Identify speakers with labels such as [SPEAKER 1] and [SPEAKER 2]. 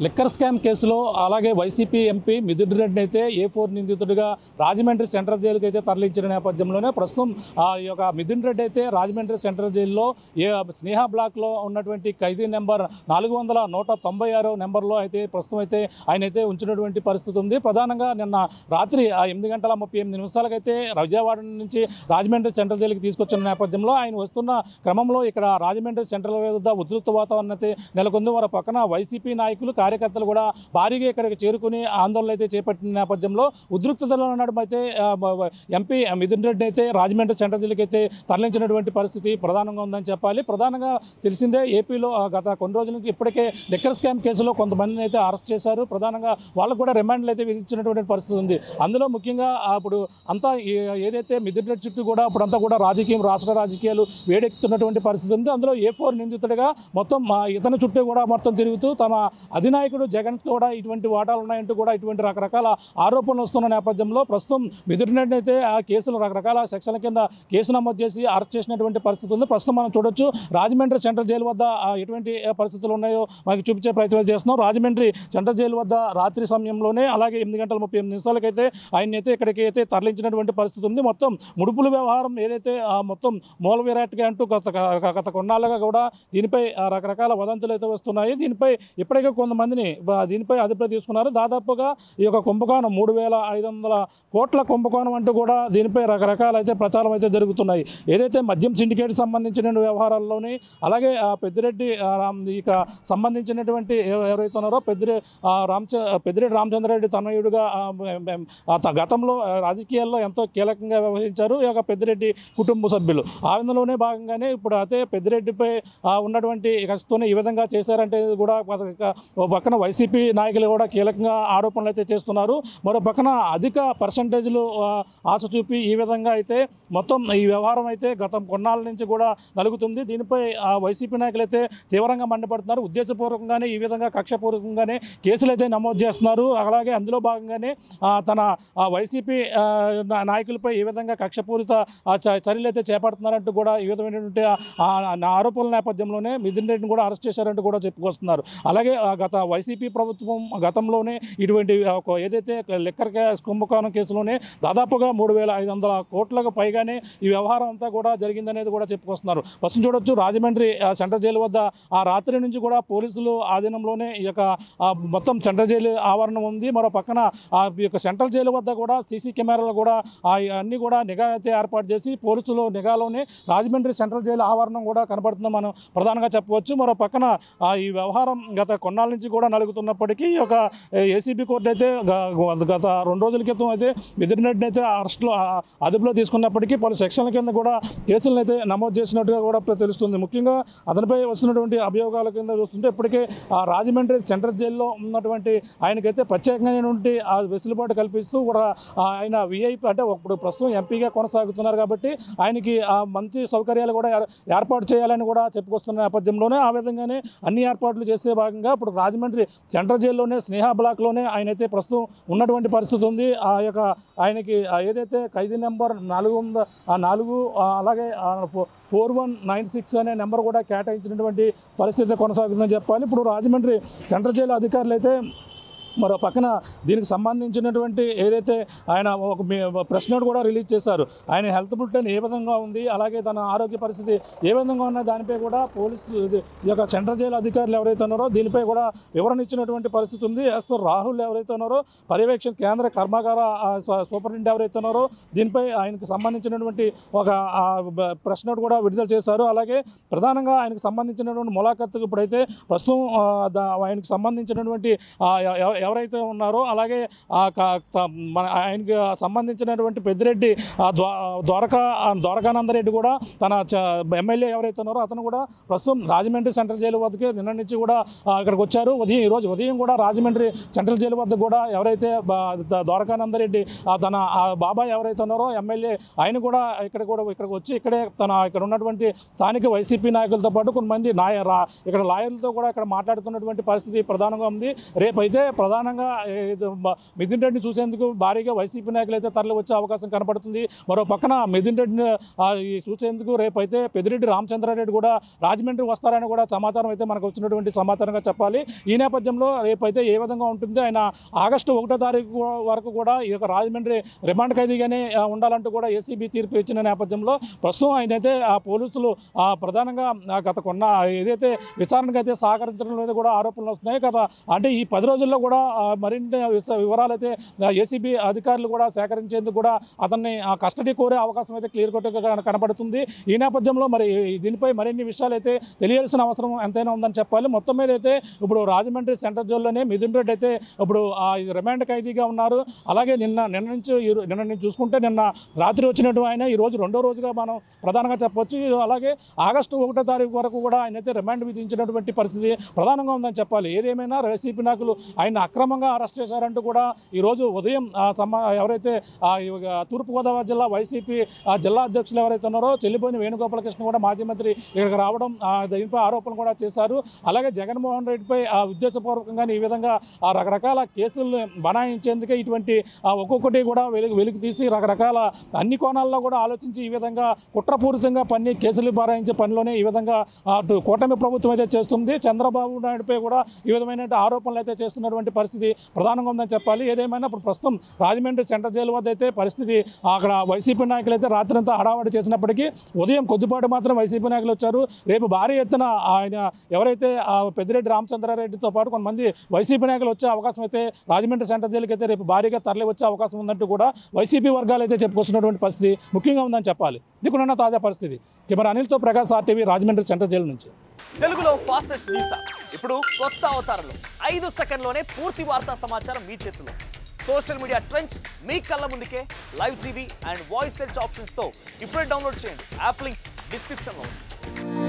[SPEAKER 1] Liquor scam కేసులో అలాగే YCP MP Mithun రెడ్డిని అయితే A4 నిందితుడిగా రాజమండ్రి సెంట్రల్ జైలుకి అయితే తరలించిన నేపథ్యంలోనే ప్రస్తుతం ఈ యొక్క మిథున్ రెడ్డి అయితే రాజమండ్రి సెంట్రల్ జైల్లో స్నేహ బ్లాక్లో ఉన్నటువంటి ఖైదీ నెంబర్ 496 నెంబర్లో అయితే ప్రస్తుతం అయితే ఆయన అయితే ఉంచినటువంటి పరిస్థితి ఉంది. ప్రధానంగా నిన్న రాత్రి 8:38 అయితే విజయవాడ నుంచి రాజమండ్రి సెంట్రల్ జైలుకి తీసుకొచ్చిన నేపథ్యంలో ఆయన వస్తున్న క్రమంలో ఇక్కడ రాజమండ్రి సెంట్రల్ వద్ద ఉధృత వాతావరణం అయితే నెలకొంది. వారి పక్కన వైసీపీ నాయకులు కార్యకర్తలు కూడా భారీగా ఇక్కడికి చేరుకుని ఆందోళన అయితే చేపట్టిన నేపథ్యంలో ఉద్రిక్తతలో నడుమ అయితే ఎంపీ మిథున్ రెడ్డి అయితే రాజమండ్రి సెంట్రల్ జైలుకి అయితే తరలించినటువంటి పరిస్థితి ప్రధానంగా ఉందని చెప్పాలి. ప్రధానంగా తెలిసిందే ఏపీలో గత కొన్ని రోజుల నుంచి ఇప్పటికే లిక్కర్ స్కామ్ కేసులో కొంతమందిని అయితే అరెస్ట్ చేశారు. ప్రధానంగా వాళ్ళకు కూడా రిమాండ్లు అయితే విధించినటువంటి పరిస్థితి ఉంది. అందులో ముఖ్యంగా అప్పుడు అంతా ఏదైతే మిథున్ రెడ్డి చుట్టూ కూడా అప్పుడంతా కూడా రాష్ట్ర రాజకీయాలు వేడెక్కుతున్నటువంటి పరిస్థితి ఉంది. అందులో A4 నిందితుడిగా మొత్తం ఇతని చుట్టూ కూడా మొత్తం తిరుగుతూ తమ అధినాయకుడు జగన్ కూడా ఇటువంటి వాటాలు ఉన్నాయంటూ కూడా ఇటువంటి రకరకాల ఆరోపణలు వస్తున్న నేపథ్యంలో ప్రస్తుతం మిథున్ రెడ్డి అయితే ఆ కేసులు రకరకాల సెక్షన్ల కింద కేసు నమోదు చేసి అరెస్ట్ చేసినటువంటి పరిస్థితి ఉంది. ప్రస్తుతం మనం చూడొచ్చు రాజమండ్రి సెంట్రల్ జైలు వద్ద ఎటువంటి పరిస్థితులు ఉన్నాయో మనకి చూపించే ప్రయత్నం చేస్తున్నాం. రాజమండ్రి సెంట్రల్ జైలు వద్ద రాత్రి సమయంలోనే అలాగే 8:38 అయితే ఆయన అయితే ఇక్కడికి అయితే తరలించినటువంటి పరిస్థితి ఉంది. మొత్తం ముడుపుల వ్యవహారం ఏదైతే మొత్తం మూల విరాట్గా అంటూ గత కొన్నాళ్ళుగా కూడా దీనిపై రకరకాల వదంతులు అయితే వస్తున్నాయి. దీనిపై ఇప్పటికే కొంతమందిని దీనిపై అదుపులో తీసుకున్నారు. దాదాపుగా ఈ యొక్క కుంభకోణం 3,500 కోట్ల కుంభకోణం అంటూ కూడా దీనిపై రకరకాల అయితే ప్రచారం అయితే జరుగుతున్నాయి. ఏదైతే మద్యం సిండికేట్ సంబంధించిన వ్యవహారాల్లోని అలాగే పెద్దిరెడ్డి ఇక సంబంధించినటువంటి ఎవరైతే ఉన్నారో పెద్దిరెడ్డి రామచంద్రారెడ్డి తనయుడుగా గతంలో రాజకీయాల్లో ఎంతో కీలకంగా వ్యవహరించారు ఈ యొక్క పెద్దిరెడ్డి కుటుంబ సభ్యులు. ఆ విధంలోనే భాగంగానే ఇప్పుడు అయితే పెద్దిరెడ్డిపై ఉన్నటువంటి కష్టతోనే ఈ విధంగా చేశారంటే కూడా పక్కన వైసీపీ నాయకులు కూడా కీలకంగా ఆరోపణలు అయితే చేస్తున్నారు. మరో పక్కన అధిక పర్సంటేజ్లు ఆశ చూపి ఈ విధంగా అయితే మొత్తం ఈ వ్యవహారం అయితే గత కొన్నాళ్ళ నుంచి కూడా నలుగుతుంది. దీనిపై వైసీపీ నాయకులు అయితే తీవ్రంగా మండిపడుతున్నారు. ఉద్దేశపూర్వకంగానే ఈ విధంగా కక్షపూర్వకంగానే కేసులు అయితే నమోదు చేస్తున్నారు. అలాగే అందులో భాగంగానే తన వైసీపీ నాయకులపై ఈ విధంగా కక్షపూరిత చర్యలు అయితే చేపడుతున్నారంటూ కూడా ఈ విధమైనటువంటి ఆరోపణల నేపథ్యంలోనే మిథున్ రెడ్డిని కూడా అరెస్ట్ చేశారంటూ కూడా చెప్పుకొస్తున్నారు. అలాగే గత వైసీపీ ప్రభుత్వం గతంలోనే ఇటువంటి ఏదైతే లిక్కర్ కుంభకోణం కేసులోనే దాదాపుగా 3,500 కోట్లకు పైగానే ఈ వ్యవహారం అంతా కూడా జరిగిందనేది కూడా చెప్పుకొస్తున్నారు. ప్రస్తుతం చూడొచ్చు రాజమండ్రి సెంట్రల్ జైలు వద్ద ఆ రాత్రి నుంచి కూడా పోలీసులు ఆధీనంలోనే ఈ యొక్క మొత్తం సెంట్రల్ జైలు ఆవరణం ఉంది. మరో పక్కన ఈ యొక్క సెంట్రల్ జైలు వద్ద కూడా సీసీ కెమెరాలు కూడా అన్నీ కూడా నిఘా అయితే ఏర్పాటు చేసి పోలీసులు నిఘాలోనే రాజమండ్రి సెంట్రల్ జైలు ఆవరణం కూడా కనబడుతుందని మనం ప్రధానంగా చెప్పవచ్చు. మరో పక్కన ఈ వ్యవహారం గత కొన్నాళ్ళ నుంచి కూడా నలుగుతున్నప్పటికీ ఈ యొక్క ఏసీబీ కోర్టు అయితే గత 2 రోజుల క్రితం అయితే మిథున్ రెడ్డిని అయితే అదుపులో తీసుకున్నప్పటికీ పలు సెక్షన్ల కింద కూడా కేసులను అయితే నమోదు చేసినట్టుగా కూడా తెలుస్తుంది. ముఖ్యంగా అతనిపై వస్తున్నటువంటి అభియోగాల కింద చూస్తుంటే ఇప్పటికే రాజమండ్రి సెంట్రల్ జైల్లో ఉన్నటువంటి ఆయనకైతే ప్రత్యేకమైనటువంటి వెసులుబాటు కల్పిస్తూ కూడా ఆయన విఐపీ అంటే ఇప్పుడు ప్రస్తుతం ఎంపీగా కొనసాగుతున్నారు కాబట్టి ఆయనకి మంచి సౌకర్యాలు కూడా ఏర్పాటు చేయాలని కూడా చెప్పుకొస్తున్న నేపథ్యంలోనే ఆ విధంగానే అన్ని ఏర్పాట్లు చేసే భాగంగా ఇప్పుడు రాజమండ్రి సెంట్రల్ జైల్లోనే స్నేహ బ్లాక్లోనే ఆయనైతే ప్రస్తుతం ఉన్నటువంటి పరిస్థితి ఉంది. ఆ యొక్క ఆయనకి ఏదైతే ఖైదీ నెంబర్ 404 అలాగే 4196 అనే నెంబర్ కూడా కేటాయించినటువంటి పరిస్థితి కొనసాగుతుందని చెప్పాలి. ఇప్పుడు రాజమండ్రి సెంట్రల్ జైలు అధికారులు అయితే మరో పక్కన దీనికి సంబంధించినటువంటి ఏదైతే ఆయన ఒక ప్రెస్ నోట్ కూడా రిలీజ్ చేశారు. ఆయన హెల్త్ బులెటిన్ ఏ విధంగా ఉంది అలాగే తన ఆరోగ్య పరిస్థితి ఏ విధంగా ఉన్న దానిపై కూడా పోలీసు ఈ యొక్క సెంట్రల్ జైలు అధికారులు ఎవరైతే ఉన్నారో దీనిపై కూడా వివరణ ఇచ్చినటువంటి పరిస్థితి ఉంది. రాహుల్ ఎవరైతే ఉన్నారో పర్యవేక్షణ కేంద్ర కర్మాగార సూపరింటెండెంట్ ఎవరైతే ఉన్నారో దీనిపై ఆయనకు సంబంధించినటువంటి ఒక ప్రెస్ నోట్ కూడా విడుదల చేశారు. అలాగే ప్రధానంగా ఆయనకు సంబంధించినటువంటి ములాఖత్తుకు ఇప్పుడైతే ప్రస్తుతం ఆయనకు సంబంధించినటువంటి ఎవరైతే ఉన్నారో అలాగే ఆయనకి సంబంధించినటువంటి పెద్దిరెడ్డి ద్వారకానందరెడ్డి కూడా తన ఎమ్మెల్యే ఎవరైతే ఉన్నారో అతను కూడా ప్రస్తుతం రాజమండ్రి సెంట్రల్ జైలు వద్దకి నిన్న నుంచి కూడా ఇక్కడికి వచ్చారు. ఈరోజు ఉదయం కూడా రాజమండ్రి సెంట్రల్ జైలు వద్ద కూడా ఎవరైతే ద్వారకానందరెడ్డి తన బాబాయ్ ఎవరైతే ఉన్నారో ఎమ్మెల్యే ఆయన కూడా ఇక్కడికి వచ్చి ఇక్కడ ఉన్నటువంటి స్థానిక వైసీపీ నాయకులతో పాటు కొంతమంది ఇక్కడ లాయర్లతో కూడా ఇక్కడ మాట్లాడుతున్నటువంటి పరిస్థితి ప్రధానంగా ఉంది. రేపైతే ప్రధానంగా మిథున్ రెడ్డిని చూసేందుకు భారీగా వైసీపీ నాయకులు అయితే తరలి వచ్చే అవకాశం కనపడుతుంది. మరో పక్కన మిథున్ రెడ్డిని చూసేందుకు రేపైతే పెద్దిరెడ్డి రామచంద్రారెడ్డి కూడా రాజమండ్రి వస్తారని కూడా సమాచారం అయితే మనకు వచ్చినటువంటి సమాచారంగా చెప్పాలి. ఈ నేపథ్యంలో రేపైతే ఏ విధంగా ఉంటుంది, ఆయన ఆగస్టు 1వ తారీఖు వరకు కూడా ఈ యొక్క రాజమండ్రి రిమాండ్ ఖైదీగానే ఉండాలంటూ కూడా ఏసీబీ తీర్పు ఇచ్చిన నేపథ్యంలో ప్రస్తుతం ఆయనైతే పోలీసులు ప్రధానంగా గత ఏదైతే విచారణకు అయితే సహకరించడం మీద కూడా ఆరోపణలు వస్తున్నాయి కదా. అంటే ఈ 10 రోజుల్లో కూడా మరిన్ని వివరాలు అయితే ఏసీబీ అధికారులు కూడా సేకరించేందుకు కూడా అతన్ని కస్టడీ కోరే అవకాశం అయితే క్లియర్ కట్గా కనపడుతుంది. ఈ నేపథ్యంలో మరి దీనిపై మరిన్ని విషయాలు అయితే తెలియాల్సిన అవసరం ఎంతైనా ఉందని చెప్పాలి. మొత్తం మీద అయితే ఇప్పుడు రాజమండ్రి సెంట్రల్ జైల్లోనే మిథున్ రెడ్డి అయితే ఇప్పుడు రిమాండ్ ఖైదీగా ఉన్నారు. అలాగే నిన్న నుంచి చూసుకుంటే నిన్న రాత్రి వచ్చినట్టు ఆయన ఈరోజు 2వ రోజుగా మనం ప్రధానంగా చెప్పొచ్చు. అలాగే ఆగస్టు 1వ తారీఖు వరకు కూడా ఆయన అయితే రిమాండ్ విధించినటువంటి పరిస్థితి ప్రధానంగా ఉందని చెప్పాలి. ఏదేమైనా వైసీపీ నాయకులు ఆయన అక్రమంగా అరెస్ట్ చేశారంటూ కూడా ఈరోజు ఉదయం ఎవరైతే తూర్పుగోదావరి జిల్లా వైసీపీ జిల్లా అధ్యక్షులు ఎవరైతే ఉన్నారో చెల్లిపోయిన వేణుగోపాలకృష్ణ కూడా మాజీ మంత్రి ఇక్కడికి రావడం దీనిపై ఆరోపణలు కూడా చేశారు. అలాగే జగన్మోహన్ రెడ్డిపై ఉద్దేశపూర్వకంగా ఈ విధంగా రకరకాల కేసులను బనాయించేందుకే ఇటువంటి ఒక్కొక్కటి కూడా వెలికి తీసి రకరకాల అన్ని కోణాల్లో కూడా ఆలోచించి ఈ విధంగా కుట్రపూరితంగా కేసులు బనాయించే పనిలోనే ఈ విధంగా కూటమి ప్రభుత్వం అయితే చేస్తుంది. చంద్రబాబు నాయుడుపై కూడా ఈ విధమైన ఆరోపణలు అయితే చేస్తున్నటువంటి పరిస్థితి ప్రధానంగా ఉందని చెప్పాలి. ఏదేమైనా ఇప్పుడు ప్రస్తుతం రాజమండ్రి సెంట్రల్ జైలు వద్ద అయితే పరిస్థితి అక్కడ వైసీపీ నాయకులు అయితే రాత్రంతా హడావడి చేసినప్పటికీ ఉదయం కొద్దిపాటు మాత్రం వైసీపీ నాయకులు వచ్చారు. రేపు భారీ ఎత్తున ఆయన ఎవరైతే పెద్దిరెడ్డి రామచంద్రారెడ్డితో పాటు కొంతమంది వైసీపీ నాయకులు వచ్చే అవకాశం అయితే రాజమండ్రి సెంట్రల్ జైలుకి అయితే రేపు భారీగా తరలి వచ్చే అవకాశం ఉందంటూ కూడా వైసీపీ వర్గాలు అయితే చెప్పుకొస్తున్నటువంటి పరిస్థితి ముఖ్యంగా ఉందని చెప్పాలి. దిక్కునున్న తాజా పరిస్థితి. కెమెరా అనిల్తో ప్రకాష్, ఆర్టీవీ, రాజమండ్రి సెంట్రల్ జైలు నుంచి.
[SPEAKER 2] తెలుగులో ఫాస్టెస్ట్ న్యూస్ ఇప్పుడు కొత్త అవతారంలో 5 సెకండ్లోనే పూర్తి వార్తా సమాచారం మీ చేతిలో. సోషల్ మీడియా ట్రెండ్స్ మీ కళ్ళ ముందుకే live TV and voice search ఆప్షన్స్తో ఇప్పుడే డౌన్లోడ్ చేయండి. యాప్ లింక్ డిస్క్రిప్షన్లో ఉంది.